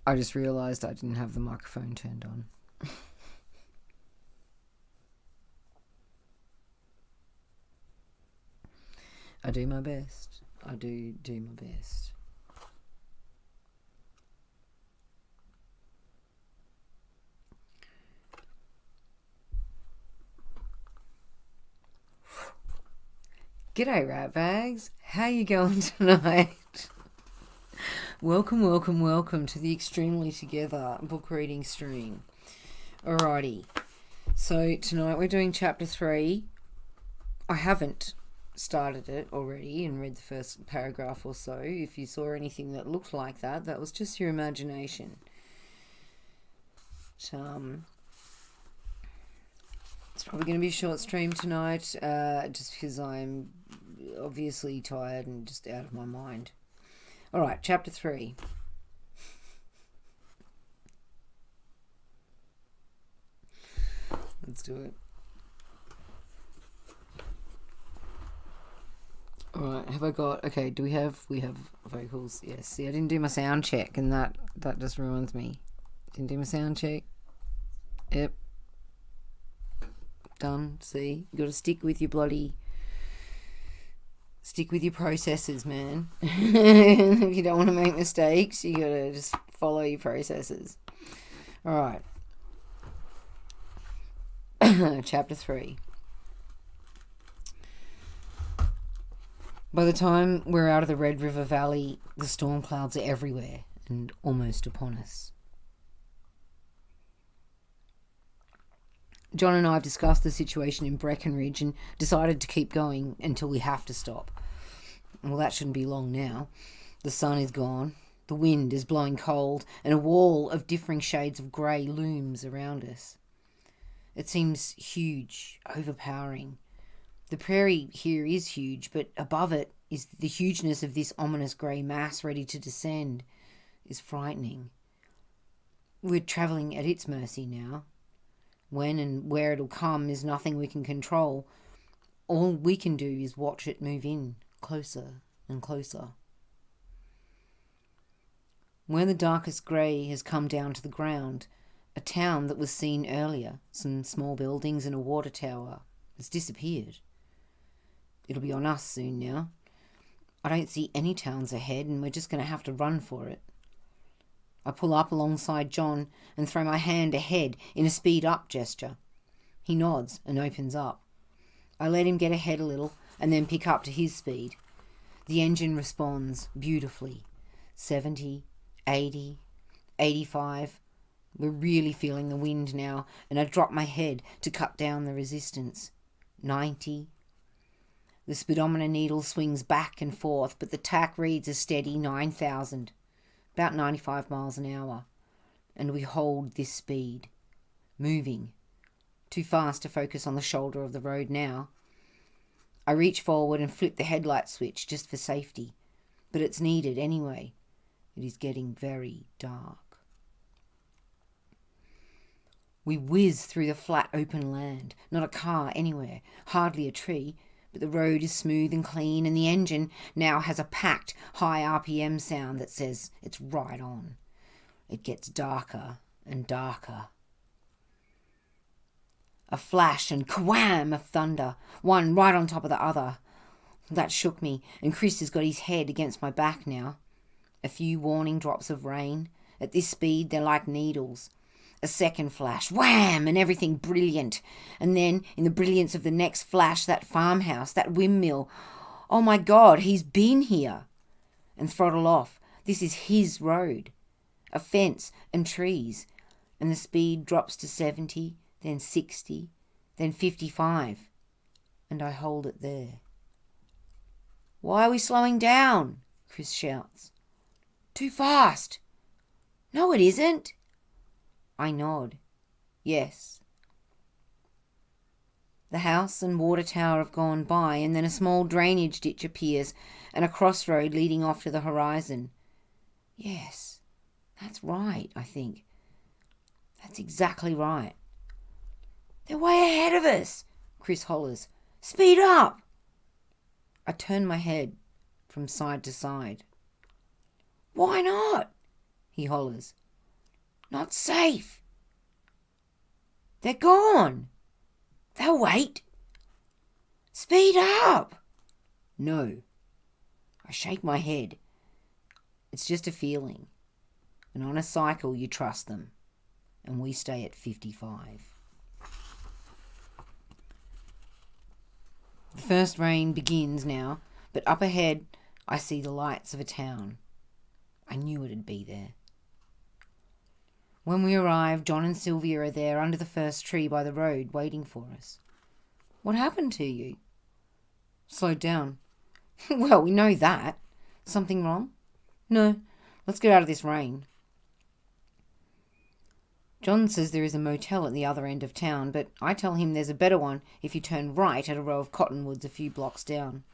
I just realised I didn't have the microphone turned on. I do my best. I do my best. G'day, ratbags. How you going tonight? Welcome to the Extremely Together book reading stream. Alrighty. So tonight we're doing chapter 3. I haven't started it already and read the first paragraph or so. If you saw anything that looked like that, that was just your imagination. It's probably going to be a short stream tonight, just because I'm obviously tired and just out of my mind. Alright, chapter 3. Let's do it. Alright, have I got... Okay, we have vocals. Yes, see, I didn't do my sound check, and that just ruins me. Didn't do my sound check. Yep. Done. See, you gotta stick with your processes, man. If you don't want to make mistakes, you gotta just follow your processes. Alright. Chapter 3. By the time we're out of the Red River Valley, the storm clouds are everywhere and almost upon us. John and I have discussed the situation in Breckenridge and decided to keep going until we have to stop. Well, that shouldn't be long now. The sun is gone, the wind is blowing cold, and a wall of differing shades of grey looms around us. It seems huge, overpowering. The prairie here is huge, but above it is the hugeness of this ominous grey mass ready to descend is frightening. We're travelling at its mercy now. When and where it'll come is nothing we can control. All we can do is watch it move in, closer and closer. When the darkest grey has come down to the ground, a town that was seen earlier, some small buildings and a water tower, has disappeared. It'll be on us soon now. I don't see any towns ahead, and we're just going to have to run for it. I pull up alongside John and throw my hand ahead in a speed up gesture. He nods and opens up. I let him get ahead a little and then pick up to his speed. The engine responds beautifully. 70, 80, 85. We're really feeling the wind now, and I drop my head to cut down the resistance. 90. The speedometer needle swings back and forth, but the tack reads a steady 9,000. About 95 miles an hour, and we hold this speed, moving, too fast to focus on the shoulder of the road now. I reach forward and flip the headlight switch just for safety, but it's needed anyway. It is getting very dark. We whiz through the flat open land, not a car anywhere, hardly a tree, but the road is smooth and clean, and the engine now has a packed, high RPM sound that says it's right on. It gets darker and darker. A flash and kwam of thunder, one right on top of the other. That shook me, and Chris has got his head against my back now. A few warning drops of rain. At this speed, they're like needles. A second flash, wham, and everything brilliant. And then, in the brilliance of the next flash, that farmhouse, that windmill. Oh my God, he's been here. And throttle off. This is his road. A fence and trees. And the speed drops to 70, then 60, then 55. And I hold it there. Why are we slowing down? Chris shouts. Too fast. No, it isn't. I nod. Yes. The house and water tower have gone by, and then a small drainage ditch appears and a crossroad leading off to the horizon. Yes, that's right, I think. That's exactly right. They're way ahead of us, Chris hollers. Speed up! I turn my head from side to side. Why not? He hollers. Not safe. They're gone. They'll wait. Speed up. No. I shake my head. It's just a feeling. And on a cycle you trust them. And we stay at 55. The first rain begins now, but up ahead I see the lights of a town. I knew it'd be there. When we arrive, John and Sylvia are there under the first tree by the road waiting for us. What happened to you? Slowed down. Well, we know that. Something wrong? No. Let's get out of this rain. John says there is a motel at the other end of town, but I tell him there's a better one if you turn right at a row of cottonwoods a few blocks down.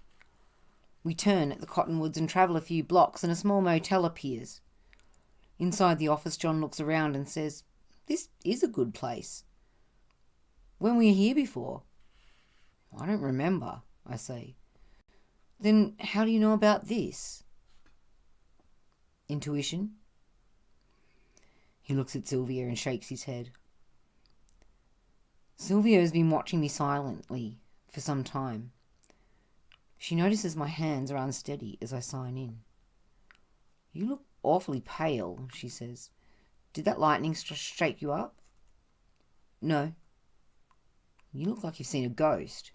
We turn at the cottonwoods and travel a few blocks and a small motel appears. Inside the office, John looks around and says, "This is a good place. When were you here before?" "I don't remember," I say. "Then how do you know about this?" "Intuition?" He looks at Sylvia and shakes his head. Sylvia has been watching me silently for some time. She notices my hands are unsteady as I sign in. "You look awfully pale," she says. "Did that lightning shake you up?" "No." "You look like you've seen a ghost."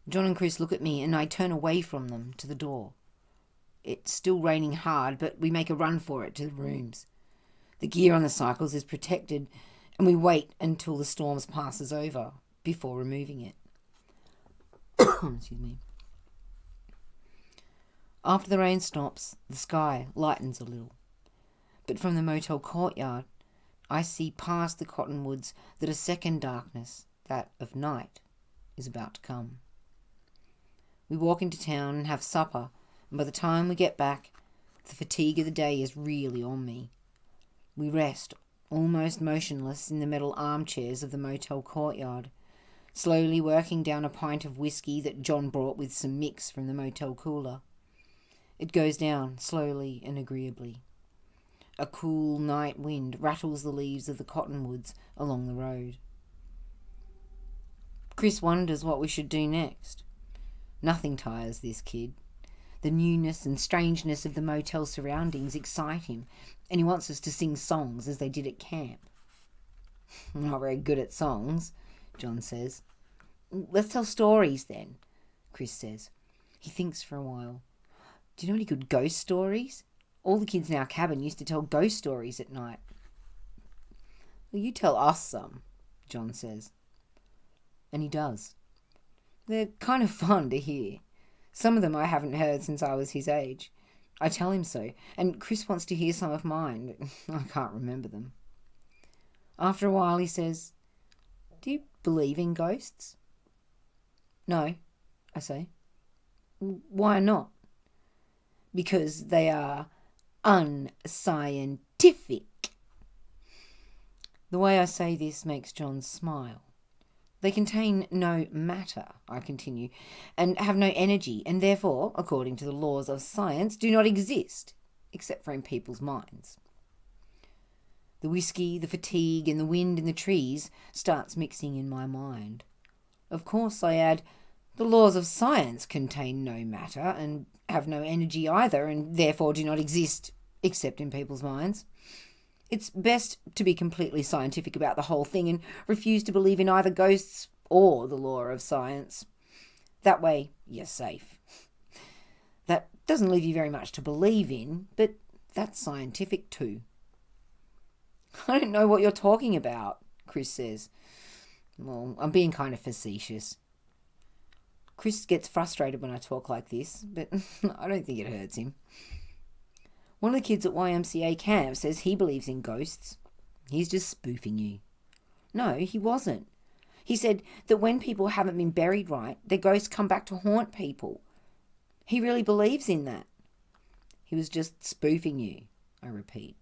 John and Chris look at me and I turn away from them to the door. It's still raining hard, but we make a run for it to the rooms. The gear on the cycles is protected, and we wait until the storm passes over before removing it. Excuse me. After the rain stops, the sky lightens a little. But from the motel courtyard, I see past the cottonwoods that a second darkness, that of night, is about to come. We walk into town and have supper, and by the time we get back, the fatigue of the day is really on me. We rest, almost motionless, in the metal armchairs of the motel courtyard, slowly working down a pint of whiskey that John brought with some mix from the motel cooler. It goes down slowly and agreeably. A cool night wind rattles the leaves of the cottonwoods along the road. Chris wonders what we should do next. Nothing tires this kid. The newness and strangeness of the motel surroundings excite him, and he wants us to sing songs as they did at camp. "I'm not very good at songs," John says. "Let's tell stories then," Chris says. He thinks for a while. "Do you know any good ghost stories? All the kids in our cabin used to tell ghost stories at night." "Well, you tell us some," John says. And he does. They're kind of fun to hear. Some of them I haven't heard since I was his age. I tell him so, and Chris wants to hear some of mine, but I can't remember them. After a while he says, "Do you believe in ghosts?" "No," I say. "Why not?" "Because they are unscientific." The way I say this makes John smile. "They contain no matter," I continue, "and have no energy, and therefore, according to the laws of science, do not exist, except for in people's minds." The whiskey, the fatigue, and the wind in the trees starts mixing in my mind. Of course, I add, the laws of science contain no matter, and have no energy either, and therefore do not exist, except in people's minds. It's best to be completely scientific about the whole thing and refuse to believe in either ghosts or the law of science. That way, you're safe. That doesn't leave you very much to believe in, but that's scientific too. "I don't know what you're talking about," Chris says. Well, I'm being kind of facetious. Chris gets frustrated when I talk like this, but I don't think it hurts him. One of the kids at YMCA camp says he believes in ghosts. He's just spoofing you. No, he wasn't. He said that when people haven't been buried right, their ghosts come back to haunt people. He really believes in that. He was just spoofing you, I repeat.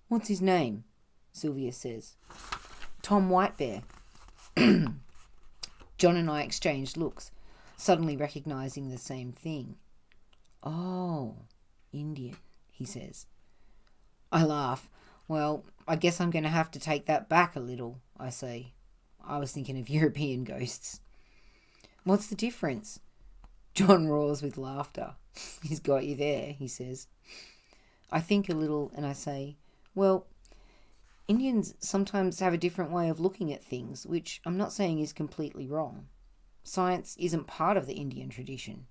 "What's his name?" Sylvia says. "Tom Whitebear." John and I exchanged looks, suddenly recognising the same thing. "Oh, Indian," he says. I laugh. Well, I guess I'm going to have to take that back a little, I say. I was thinking of European ghosts. What's the difference? John roars with laughter. He's got you there, he says. I think a little and I say, well, Indians sometimes have a different way of looking at things, which I'm not saying is completely wrong. Science isn't part of the Indian tradition.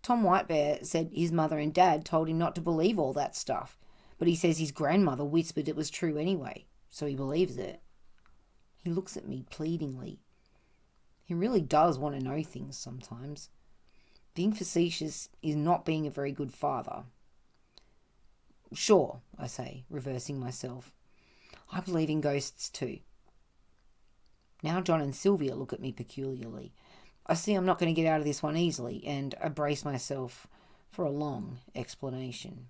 Tom Whitebear said his mother and dad told him not to believe all that stuff, but he says his grandmother whispered it was true anyway, so he believes it. He looks at me pleadingly. He really does want to know things sometimes. Being facetious is not being a very good father. Sure, I say, reversing myself. I believe in ghosts too. Now John and Sylvia look at me peculiarly. I see I'm not going to get out of this one easily, and I brace myself for a long explanation.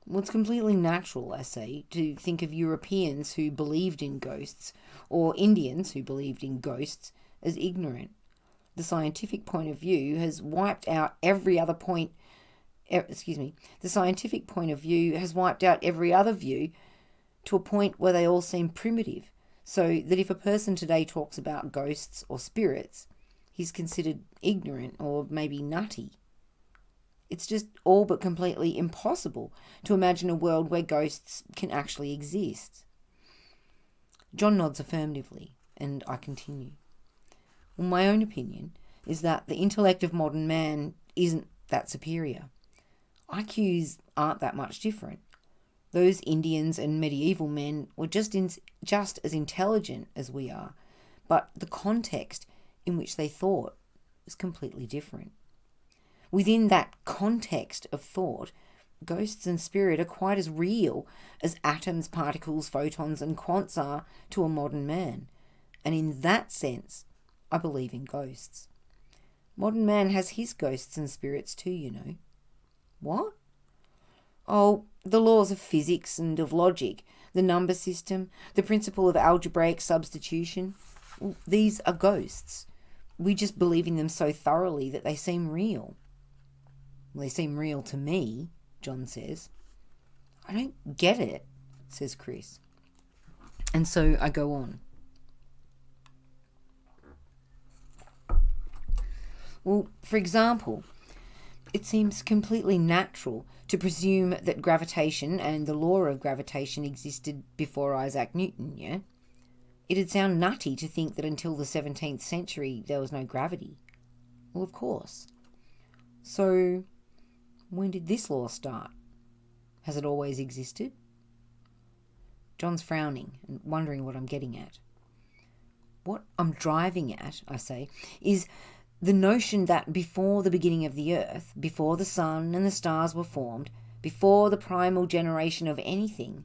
Well, it's completely natural, I say, to think of Europeans who believed in ghosts, or Indians who believed in ghosts, as ignorant. The scientific point of view has wiped out every other point. The scientific point of view has wiped out every other view to a point where they all seem primitive, so that if a person today talks about ghosts or spirits, he's considered ignorant or maybe nutty. It's just all but completely impossible to imagine a world where ghosts can actually exist. John nods affirmatively, and I continue. Well, my own opinion is that the intellect of modern man isn't that superior. IQs aren't that much different. Those Indians and medieval men were just as intelligent as we are, but the context in which they thought was completely different. Within that context of thought, ghosts and spirit are quite as real as atoms, particles, photons and quants are to a modern man. And in that sense, I believe in ghosts. Modern man has his ghosts and spirits too, you know. What? Oh, the laws of physics and of logic, the number system, the principle of algebraic substitution. These are ghosts. We just believe in them so thoroughly that they seem real. They seem real to me, John says. I don't get it, says Chris. And so I go on. Well, for example, it seems completely natural to presume that gravitation and the law of gravitation existed before Isaac Newton, yeah? It'd sound nutty to think that until the 17th century there was no gravity. Well, of course. So, when did this law start? Has it always existed? John's frowning and wondering what I'm getting at. What I'm driving at, I say, is the notion that before the beginning of the earth, before the sun and the stars were formed, before the primal generation of anything,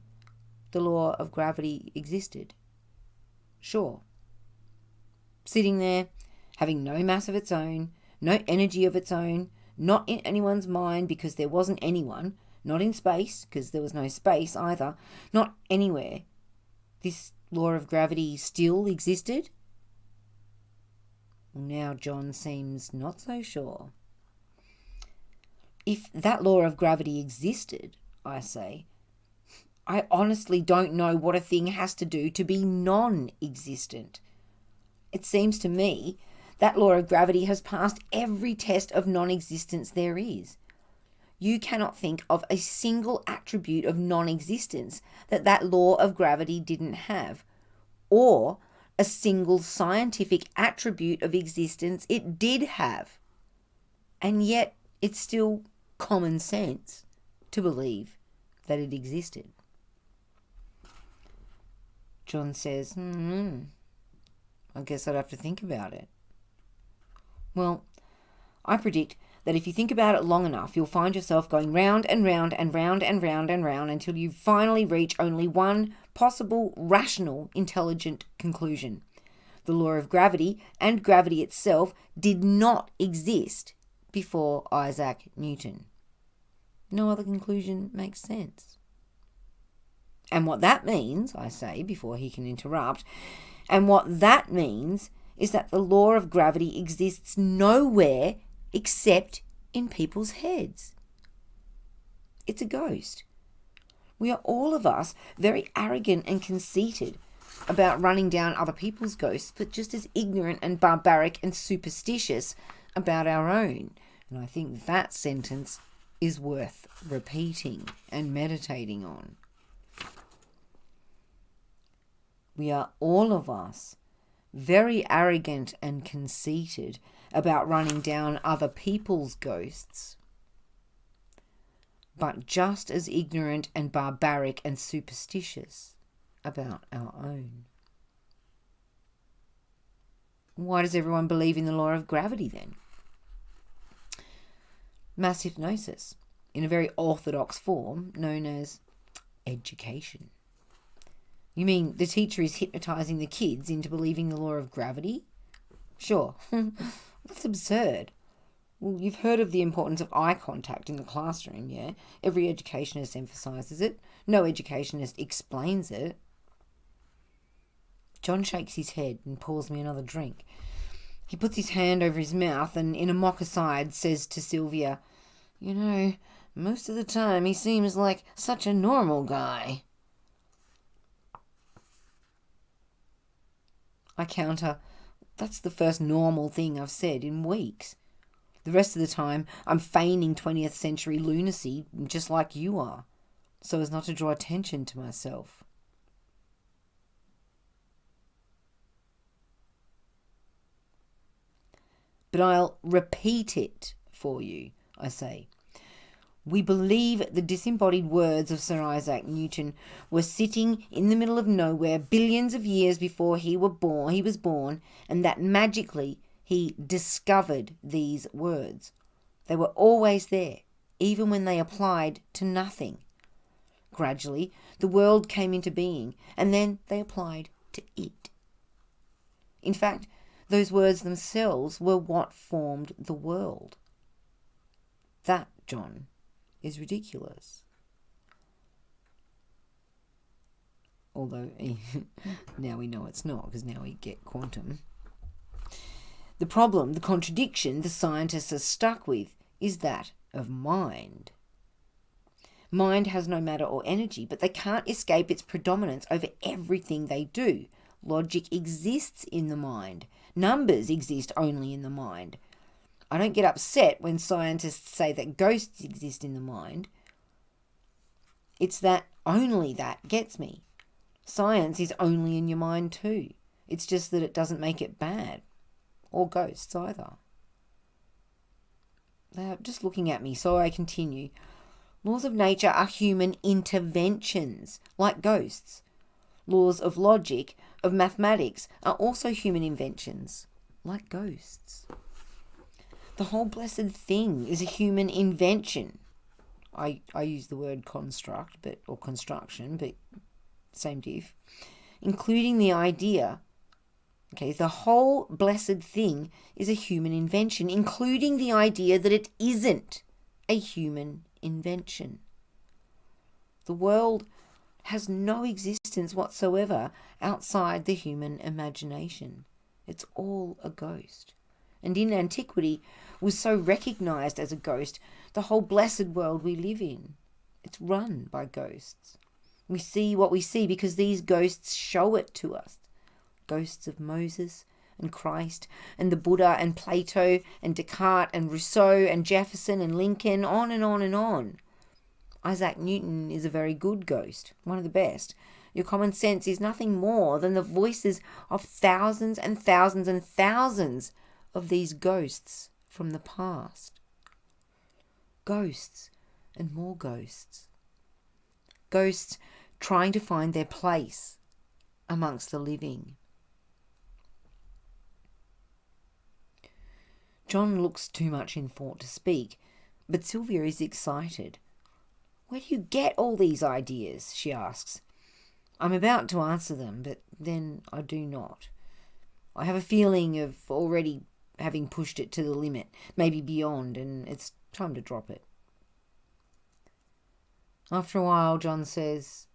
the law of gravity existed. Sure. Sitting there, having no mass of its own, no energy of its own, not in anyone's mind because there wasn't anyone, not in space because there was no space either, not anywhere. This law of gravity still existed? Now John seems not so sure. If that law of gravity existed, I say, I honestly don't know what a thing has to do to be non-existent. It seems to me that law of gravity has passed every test of non-existence there is. You cannot think of a single attribute of non-existence that law of gravity didn't have, or a single scientific attribute of existence it did have. And yet it's still common sense to believe that it existed. John says, I guess I'd have to think about it. Well, I predict that if you think about it long enough, you'll find yourself going round and round and round and round and round until you finally reach only one possible, rational, intelligent conclusion. The law of gravity and gravity itself did not exist before Isaac Newton. No other conclusion makes sense. And what that means, I say before he can interrupt, and what that means is that the law of gravity exists nowhere except in people's heads. It's a ghost. We are all of us very arrogant and conceited about running down other people's ghosts, but just as ignorant and barbaric and superstitious about our own. And I think that sentence is worth repeating and meditating on. We are all of us very arrogant and conceited about running down other people's ghosts, but just as ignorant and barbaric and superstitious about our own. Why does everyone believe in the law of gravity then? Mass hypnosis, in a very orthodox form known as education. You mean the teacher is hypnotizing the kids into believing the law of gravity? Sure. That's absurd. Well, you've heard of the importance of eye contact in the classroom, yeah? Every educationist emphasises it. No educationist explains it. John shakes his head and pours me another drink. He puts his hand over his mouth and, in a mock aside, says to Sylvia, "You know, most of the time he seems like such a normal guy." I counter, "That's the first normal thing I've said in weeks. The rest of the time, I'm feigning 20th century lunacy just like you are, so as not to draw attention to myself." "But I'll repeat it for you," I say. "We believe the disembodied words of Sir Isaac Newton were sitting in the middle of nowhere billions of years before he was born, and that magically he discovered these words. They were always there, even when they applied to nothing. Gradually, the world came into being, and then they applied to it. In fact, those words themselves were what formed the world. That, John, is ridiculous." Although, now we know it's not, because now we get quantum. The problem, the contradiction the scientists are stuck with is that of mind. Mind has no matter or energy, but they can't escape its predominance over everything they do. Logic exists in the mind. Numbers exist only in the mind. I don't get upset when scientists say that ghosts exist in the mind. It's that only that gets me. Science is only in your mind too. It's just that it doesn't make it bad. Or ghosts either. They're just looking at me, so I continue. Laws of nature are human interventions, like ghosts. Laws of logic, of mathematics, are also human inventions, like ghosts. The whole blessed thing is a human invention. I use the word construct, or construction, but same diff. Including the idea, the whole blessed thing is a human invention, including the idea that it isn't a human invention. The world has no existence whatsoever outside the human imagination. It's all a ghost. And in antiquity was so recognized as a ghost, the whole blessed world we live in. It's run by ghosts. We see what we see because these ghosts show it to us. Ghosts of Moses and Christ and the Buddha and Plato and Descartes and Rousseau and Jefferson and Lincoln, on and on and on. Isaac Newton is a very good ghost, one of the best. Your common sense is nothing more than the voices of thousands and thousands and thousands of these ghosts from the past. Ghosts and more ghosts. Ghosts trying to find their place amongst the living. John looks too much in thought to speak, but Sylvia is excited. "Where do you get all these ideas?" she asks. I'm about to answer them, but then I do not. I have a feeling of already having pushed it to the limit, maybe beyond, and it's time to drop it. After a while, John says,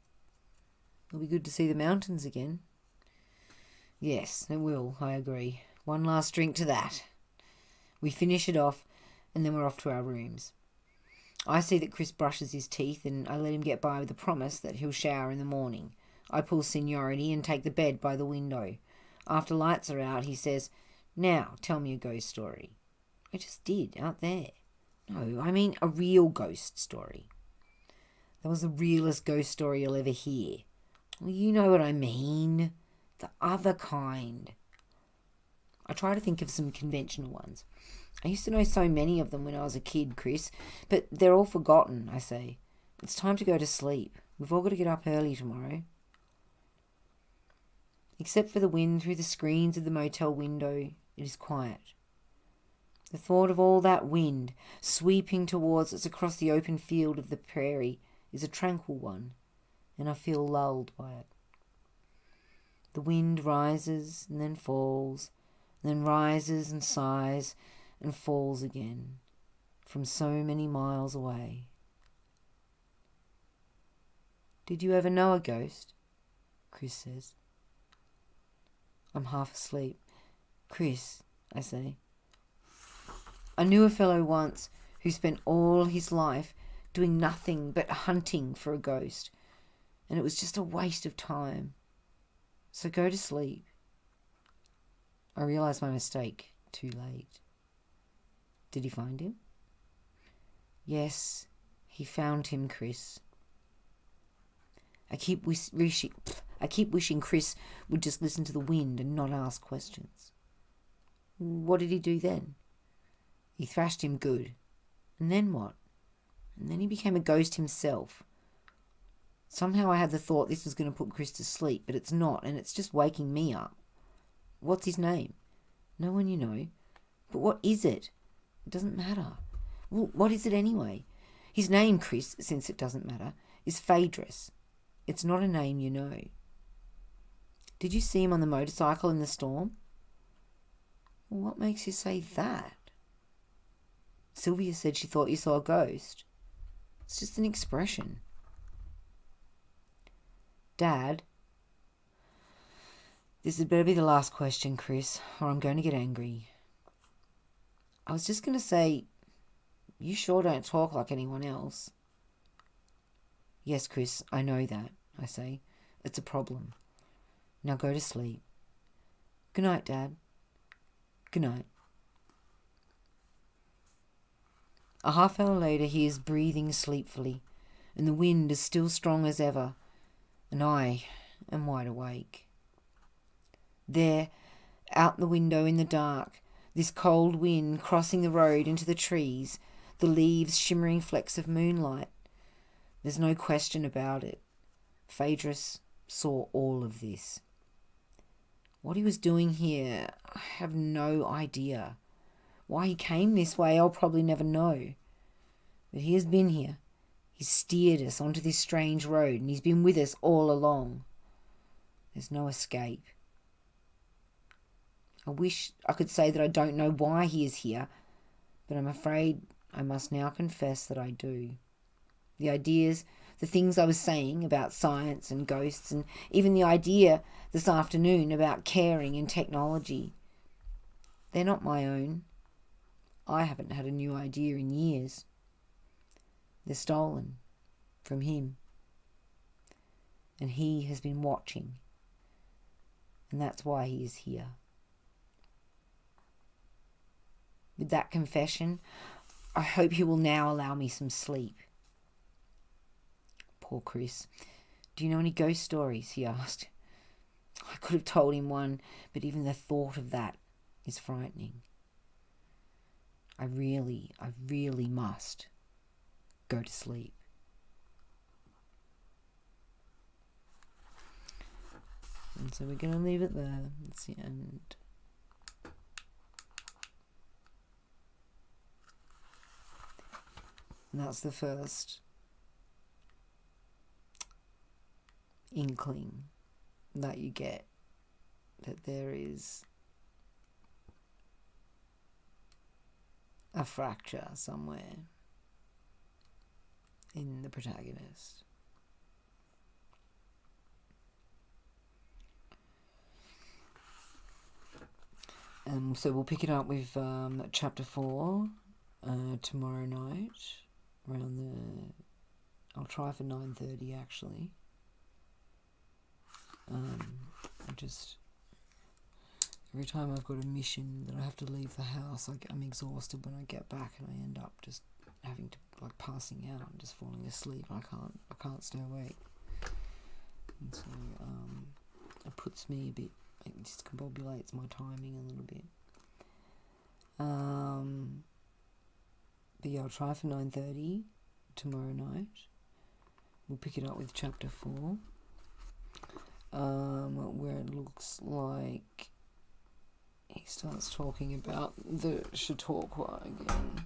"It'll be good to see the mountains again." "Yes, it will, I agree. One last drink to that." We finish it off, and then we're off to our rooms. I see that Chris brushes his teeth and I let him get by with the promise that he'll shower in the morning. I pull seniority and take the bed by the window. After lights are out, he says, "Now, tell me a ghost story." I just did, out there. No, I mean a real ghost story. That was the realest ghost story you'll ever hear. Well, you know what I mean. The other kind. I try to think of some conventional ones. I used to know so many of them when I was a kid, Chris, but they're all forgotten, I say. It's time to go to sleep. We've all got to get up early tomorrow. Except for the wind through the screens of the motel window, it is quiet. The thought of all that wind sweeping towards us across the open field of the prairie is a tranquil one, and I feel lulled by it. The wind rises and then falls, and then rises and sighs and falls again, from so many miles away. "Did you ever know a ghost?" Chris says. I'm half asleep. "Chris," I say, "I knew a fellow once who spent all his life doing nothing but hunting for a ghost, and it was just a waste of time. So go to sleep." I realise my mistake too late. "Did he find him?" "Yes, he found him, Chris." I keep wishing Chris would just listen to the wind and not ask questions. "What did he do then?" "He thrashed him good." "And then what?" "And then he became a ghost himself." Somehow I had the thought this was going to put Chris to sleep, but it's not, and it's just waking me up. "What's his name?" "No one you know." "But what is it?" "It doesn't matter." "Well, what is it anyway?" "His name, Chris, since it doesn't matter, is Phaedrus. It's not a name you know." "Did you see him on the motorcycle in the storm?" "Well, what makes you say that?" "Sylvia said she thought you saw a ghost." "It's just an expression." "Dad," this had better be the last question, Chris, or I'm going to get angry. "I was just going to say, you sure don't talk like anyone else." "Yes, Chris, I know that," I say. "It's a problem. Now go to sleep." "Good night, Dad." "Good night." A half hour later he is breathing sleepfully, and the wind is still strong as ever, and I am wide awake. There, out the window in the dark, this cold wind crossing the road into the trees, the leaves shimmering flecks of moonlight. There's no question about it. Phaedrus saw all of this. What he was doing here, I have no idea. Why he came this way, I'll probably never know. But he has been here. He's steered us onto this strange road, and he's been with us all along. There's no escape. I wish I could say that I don't know why he is here, but I'm afraid I must now confess that I do. The ideas, the things I was saying about science and ghosts, and even the idea this afternoon about caring and technology, they're not my own. I haven't had a new idea in years. They're stolen from him. And he has been watching. And that's why he is here. With that confession, I hope he will now allow me some sleep. Poor Chris. "Do you know any ghost stories?" he asked. I could have told him one, but even the thought of that is frightening. I really must go to sleep. And so we're going to leave it there. That's the end. And that's the first inkling that you get that there is a fracture somewhere in the protagonist. So we'll pick it up with chapter 4 tomorrow night around I'll try for 9:30 actually. Every time I've got a mission that I have to leave the house, I'm exhausted when I get back, and I end up just having to passing out and just falling asleep. I can't stay awake, and so it puts me a bit. It discombobulates my timing a little bit. But yeah, I'll try for 9:30 tomorrow night. We'll pick it up with chapter 4, where it looks like he starts talking about the Chautauqua again.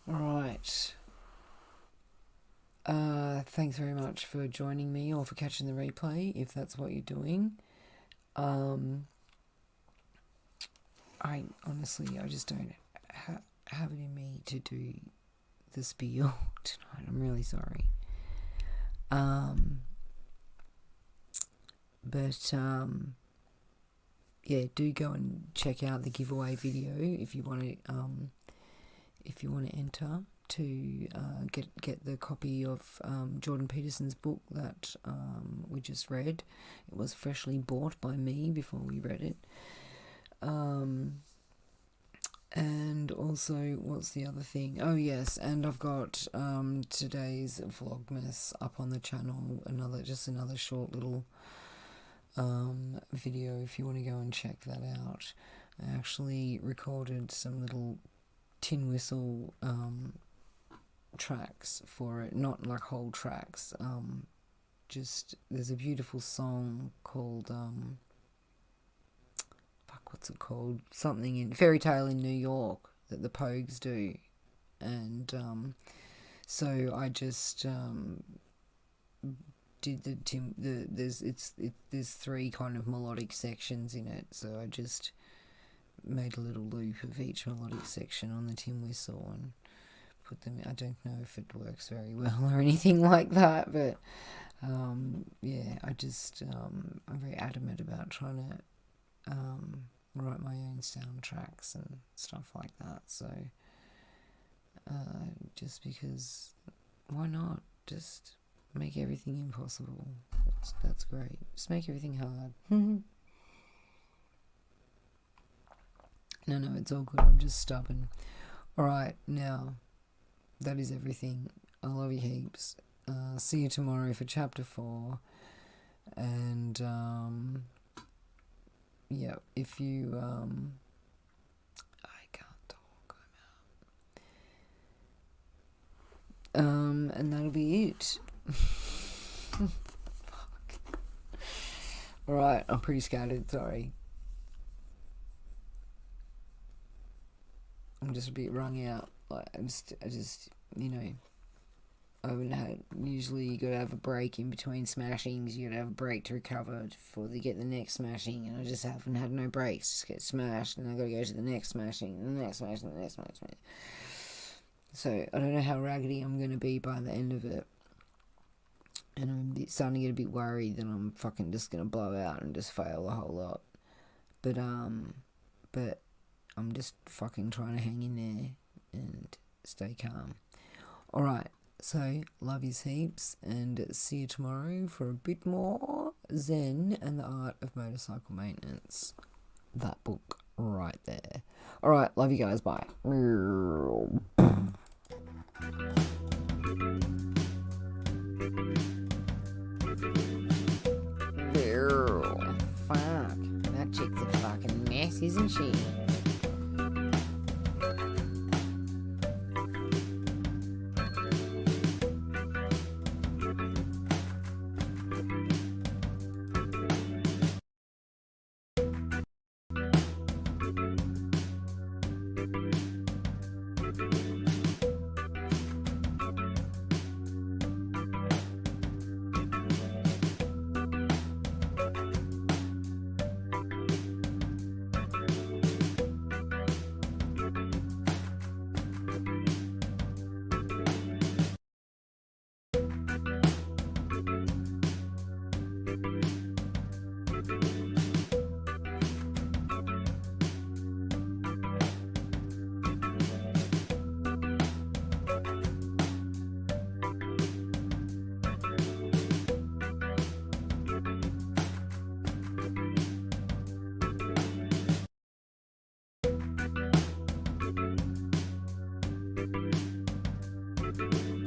Right. Thanks very much for joining me or for catching the replay, if that's what you're doing. I just don't have it in me to do the spiel tonight. I'm really sorry. Yeah, do go and check out the giveaway video if you want to enter to get the copy of Jordan Peterson's book that we just read. It was freshly bought by me before we read it. And also, what's the other thing? Oh yes, and I've got today's Vlogmas up on the channel. Another short little video if you want to go and check that out. I actually recorded some little tin whistle tracks for it, not like whole tracks. There's a beautiful song called what's it called? Something in Fairy Tale in New York that the Pogues do, and so I just did there's 3 kind of melodic sections in it, so I just made a little loop of each melodic section on the tin whistle and put them. I don't know if it works very well or anything like that, but yeah, I'm very adamant about trying to write my own soundtracks and stuff like that. So just because, why not just make everything impossible? That's great. Just make everything hard. No, it's all good. I'm just stubborn. Alright, now, that is everything. I love you heaps. See you tomorrow for chapter 4. And, yeah, if you, I can't talk, I'm out. And that'll be it. Fuck. Alright, I'm pretty scattered, sorry. I'm just a bit wrung out. Like, I just, I haven't had, usually you gotta have a break in between smashings, you gotta have a break to recover before they get the next smashing, and I just haven't had no breaks, just get smashed, and I gotta go to the next smashing, and the next smashing, and the next smashing. So, I don't know how raggedy I'm gonna be by the end of it, and I'm starting to get a bit worried that I'm fucking just gonna blow out and just fail a whole lot, but I'm just fucking trying to hang in there and stay calm. Alright, so love yous heaps, and see you tomorrow for a bit more Zen and the Art of Motorcycle Maintenance. That book right there. Alright, love you guys, bye. Fuck, that chick's a fucking mess, isn't she? you.